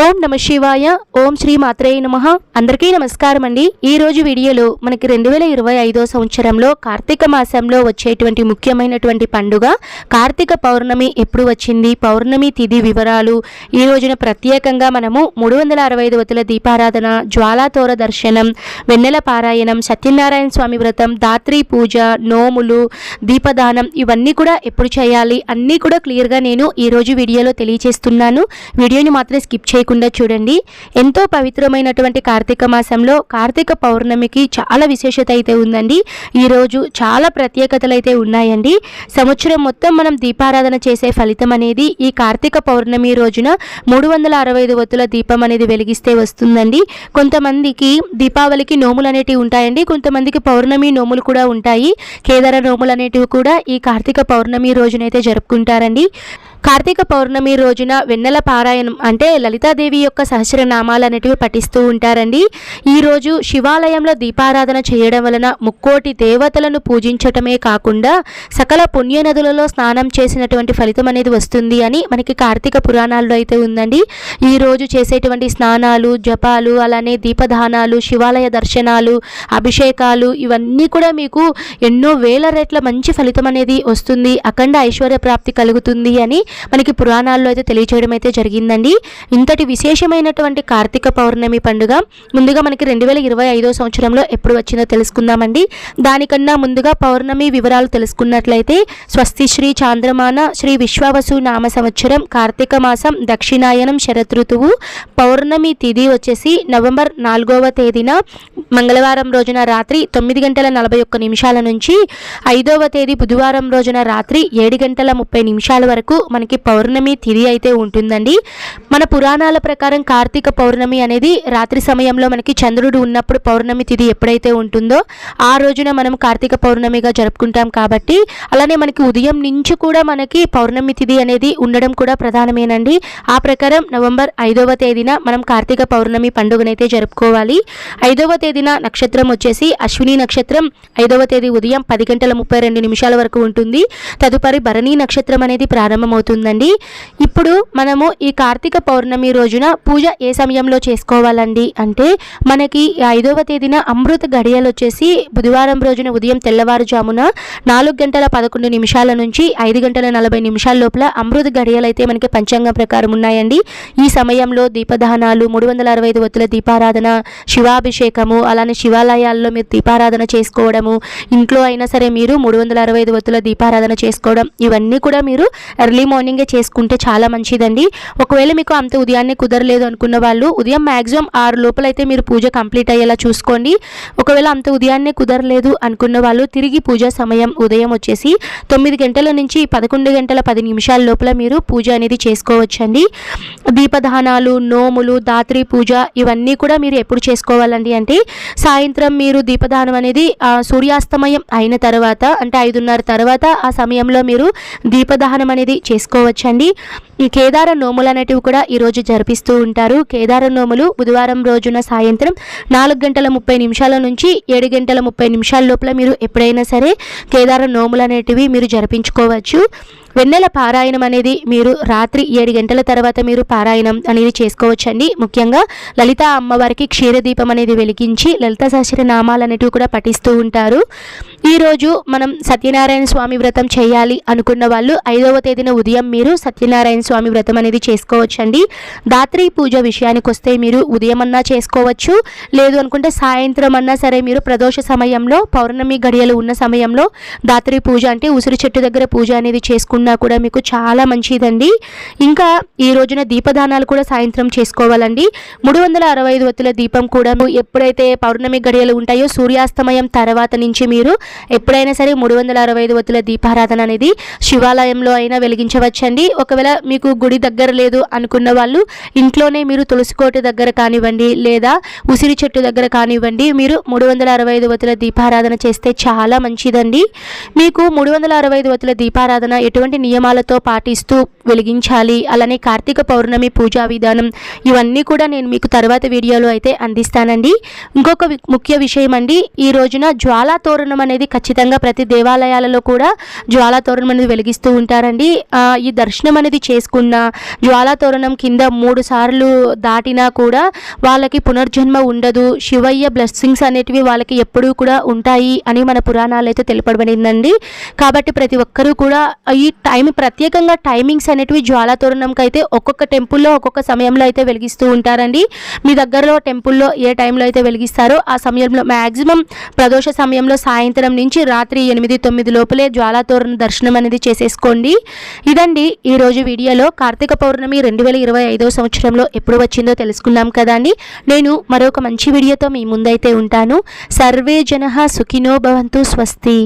ఓం నమ శివాయ. ఓం శ్రీ మాత్రే నమః. అందరికీ నమస్కారం అండి. ఈ రోజు వీడియోలో మనకి 2025 సంవత్సరంలో కార్తీక మాసంలో వచ్చేటువంటి ముఖ్యమైనటువంటి పండుగ కార్తీక పౌర్ణమి ఎప్పుడు వచ్చింది, పౌర్ణమి తిథి వివరాలు, ఈ రోజున ప్రత్యేకంగా మనము 365 వతుల దీపారాధన, జ్వాలాతోర దర్శనం, వెన్నెల పారాయణం, సత్యనారాయణ స్వామి వ్రతం, దాత్రి పూజ, నోములు, దీపదానం ఇవన్నీ కూడా ఎప్పుడు చేయాలి అన్నీ కూడా క్లియర్గా నేను ఈరోజు వీడియోలో తెలియజేస్తున్నాను. వీడియోని మాత్రం స్కిప్ చేయకుండా చూడండి. ఎంతో పవిత్రమైనటువంటి కార్తీక మాసంలో కార్తీక పౌర్ణమికి చాలా విశేషత అయితే ఉందండి. ఈరోజు చాలా ప్రత్యేకతలు అయితే ఉన్నాయండి. సంవత్సరం మొత్తం మనం దీపారాధన చేసే ఫలితం అనేది ఈ కార్తీక పౌర్ణమి రోజున 365 వత్తుల దీపం అనేది వెలిగిస్తే వస్తుందండి. కొంతమందికి దీపావళికి నోములు అనేటివి ఉంటాయండి, కొంతమందికి పౌర్ణమి నోములు కూడా ఉంటాయి. కేదార నోములు అనేటివి కూడా ఈ కార్తీక పౌర్ణమి రోజునైతే జరుపుకుంటారండి. కార్తీక పౌర్ణమి రోజున వెన్నెల పారాయణం అంటే లలితాదేవి యొక్క సహస్రనామాలు అనేటివి పఠిస్తూ ఉంటారండి. ఈరోజు శివాలయంలో దీపారాధన చేయడం వలన ముక్కోటి దేవతలను పూజించటమే కాకుండా సకల పుణ్యనదులలో స్నానం చేసినటువంటి ఫలితం అనేది వస్తుంది అని మనకి కార్తీక పురాణాల్లో అయితే ఉందండి. ఈరోజు చేసేటువంటి స్నానాలు, జపాలు, అలానే దీపదానాలు, శివాలయ దర్శనాలు, అభిషేకాలు ఇవన్నీ కూడా మీకు ఎన్నో వేల రెట్ల మంచి ఫలితం అనేది వస్తుంది, అఖండ ఐశ్వర్య ప్రాప్తి కలుగుతుంది అని మనకి పురాణాల్లో అయితే తెలియచేయడం అయితే జరిగిందండి. ఇంతటి విశేషమైనటువంటి కార్తీక పౌర్ణమి పండుగ ముందుగా మనకి 2025 సంవత్సరంలో ఎప్పుడు వచ్చిందో తెలుసుకుందామండి. దానికన్నా ముందుగా పౌర్ణమి వివరాలు తెలుసుకున్నట్లయితే స్వస్తి శ్రీ చాంద్రమాన శ్రీ విశ్వావసు నామ సంవత్సరం కార్తీక మాసం దక్షిణాయనం శరదృతువు పౌర్ణమి తిథి వచ్చేసి నవంబర్ 4వ తేదీన మంగళవారం రోజున రాత్రి 9:41 నుంచి 5వ తేదీ బుధవారం రోజున రాత్రి 7:30 వరకు మనకి పౌర్ణమి తిథి అయితే ఉంటుందండి. మన పురాణాల ప్రకారం కార్తీక పౌర్ణమి అనేది రాత్రి సమయంలో మనకి చంద్రుడు ఉన్నప్పుడు పౌర్ణమి తిథి ఎప్పుడైతే ఉంటుందో ఆ రోజున మనం కార్తీక పౌర్ణమిగా జరుపుకుంటాం కాబట్టి అలానే మనకి ఉదయం నుంచి కూడా మనకి పౌర్ణమి తిథి అనేది ఉండడం కూడా ప్రధానమేనండి. ఆ ప్రకారం నవంబర్ 5వ తేదీన మనం కార్తీక పౌర్ణమి పండుగనైతే జరుపుకోవాలి. 5వ తేదీన నక్షత్రం వచ్చేసి అశ్విని నక్షత్రం. 5వ తేదీ ఉదయం 10:32 వరకు ఉంటుంది. తదుపరి భరణి నక్షత్రం అనేది ప్రారంభమవుతుందండి. ఇప్పుడు మనము ఈ కార్తీక పౌర్ణమి రోజున పూజ ఏ సమయంలో చేసుకోవాలండి అంటే మనకి 5వ తేదీన అమృత గడియలు వచ్చేసి బుధవారం రోజున ఉదయం తెల్లవారుజామున 4:11 నుంచి 5:40 లోపల అమృత గడియలు అయితే మనకి పంచాంగం ప్రకారం ఉన్నాయండి. ఈ సమయంలో దీపదానాలు, 365 వత్తుల దీపారాధన, శివాభిషేకము, అలానే శివాలయాల్లో మీరు దీపారాధన చేసుకోవడము, ఇంట్లో అయినా సరే మీరు 365 వత్తుల దీపారాధన చేసుకోవడం ఇవన్నీ కూడా మీరు ఎర్లీ మార్నింగే చేసుకుంటే చాలా మంచిదండి. ఒకవేళ మీకు అంత ఉదయాన్నే కుదరలేదు అనుకున్న వాళ్ళు ఉదయం మ్యాక్సిమం 6 లోపల అయితే మీరు పూజ కంప్లీట్ అయ్యేలా చూసుకోండి. ఒకవేళ అంత ఉదయాన్నే కుదరలేదు అనుకున్న వాళ్ళు తిరిగి పూజా సమయం ఉదయం వచ్చేసి 9 గంటల నుంచి 11:10 లోపల మీరు పూజ అనేది చేసుకోవచ్చండి. దీపదానాలు, నోములు, దాత్రి పూజ ఇవన్నీ కూడా మీరు ఎప్పుడు చేసుకోవాలండి అంటే సాయంత్రం మీరు దీపదానం అనేది సూర్యాస్తమయం అయిన తర్వాత అంటే 5:30 తర్వాత ఆ సమయంలో మీరు దీపదానం అనేది చేసుకోవచ్చండి. ఈ కేదార నోములు అనేటివి కూడా ఈరోజు జరిపిస్తూ ఉంటారు. కేదార నోములు బుధవారం రోజున సాయంత్రం 4:30 నుంచి 7:30 లోపల మీరు ఎప్పుడైనా సరే కేదార నోములు అనేటివి మీరు జరిపించుకోవచ్చు. వెన్నెల పారాయణం అనేది మీరు రాత్రి 7 గంటల తర్వాత మీరు పారాయణం అనేది చేసుకోవచ్చండి. ముఖ్యంగా లలిత అమ్మవారికి క్షీరదీపం అనేది వెలిగించి లలిత సహస్రనామాలు అనేటివి కూడా పఠిస్తూ ఉంటారు. ఈరోజు మనం సత్యనారాయణ స్వామి వ్రతం చేయాలి అనుకున్న వాళ్ళు 5వ తేదీన ఉదయం మీరు సత్యనారాయణ స్వామి వ్రతం అనేది చేసుకోవచ్చండి. దాత్రి పూజ విషయానికి వస్తే మీరు ఉదయం అన్నా చేసుకోవచ్చు, లేదు అనుకుంటే సాయంత్రం అన్నా సరే మీరు ప్రదోష సమయంలో పౌర్ణమి గడియలు ఉన్న సమయంలో దాత్రి పూజ అంటే ఉసిరి చెట్టు దగ్గర పూజ అనేది చేసుకుంటూ కూడా మీకు చాలా మంచిదండి. ఇంకా ఈ రోజున దీపదానాలు కూడా సాయంత్రం చేసుకోవాలండి. 365 వత్తుల దీపం కూడా ఎప్పుడైతే పౌర్ణమి గడియలు ఉంటాయో సూర్యాస్తమయం తర్వాత నుంచి మీరు ఎప్పుడైనా సరే 365 వత్తుల దీపారాధన అనేది శివాలయంలో అయినా వెలిగించవచ్చండి. ఒకవేళ మీకు గుడి దగ్గర లేదు అనుకున్న వాళ్ళు ఇంట్లోనే మీరు తులసికోట దగ్గర కానివ్వండి లేదా ఉసిరి చెట్టు దగ్గర కానివ్వండి మీరు 365 వత్తుల దీపారాధన చేస్తే చాలా మంచిదండి. మీకు 365 వత్తుల దీపారాధన ఎటువంటి ఎటువంటి నియమాలతో పాటిస్తూ వెలిగించాలి, అలానే కార్తీక పౌర్ణమి పూజా విధానం ఇవన్నీ కూడా నేను మీకు తర్వాత వీడియోలో అయితే అందిస్తానండి. ఇంకొక ముఖ్య విషయం అండి, ఈ రోజున జ్వాలా తోరణం అనేది ఖచ్చితంగా ప్రతి దేవాలయాలలో కూడా జ్వాలా తోరణం అనేది వెలిగిస్తూ ఉంటారండి. ఈ దర్శనం అనేది చేసుకున్న జ్వాలా తోరణం కింద 3 సార్లు దాటినా కూడా వాళ్ళకి పునర్జన్మ ఉండదు, శివయ్య బ్లెస్సింగ్స్ అనేటివి వాళ్ళకి ఎప్పుడూ కూడా ఉంటాయి అని మన పురాణాలు అయితే తెలుపబడిందండి. కాబట్టి ప్రతి ఒక్కరూ కూడా ఈ ప్రత్యేకంగా టైమింగ్స్ అనేటివి జ్వాలా తోరణంకి అయితే ఒక్కొక్క టెంపుల్లో ఒక్కొక్క సమయంలో అయితే వెలిగిస్తూ ఉంటారండి. మీ దగ్గరలో టెంపుల్లో ఏ టైంలో అయితే వెలిగిస్తారో ఆ సమయంలో మ్యాక్సిమం ప్రదోష సమయంలో సాయంత్రం నుంచి రాత్రి 8-9 లోపలే జ్వాలా తోరణ దర్శనం అనేది చేసేసుకోండి. ఇదండి ఈరోజు వీడియోలో కార్తీక పౌర్ణమి 2025 సంవత్సరంలో ఎప్పుడు వచ్చిందో తెలుసుకున్నాం కదండి. నేను మరొక మంచి వీడియోతో మీ ముందైతే ఉంటాను. సర్వే జనః సుఖినో భవంతు. స్వస్తి.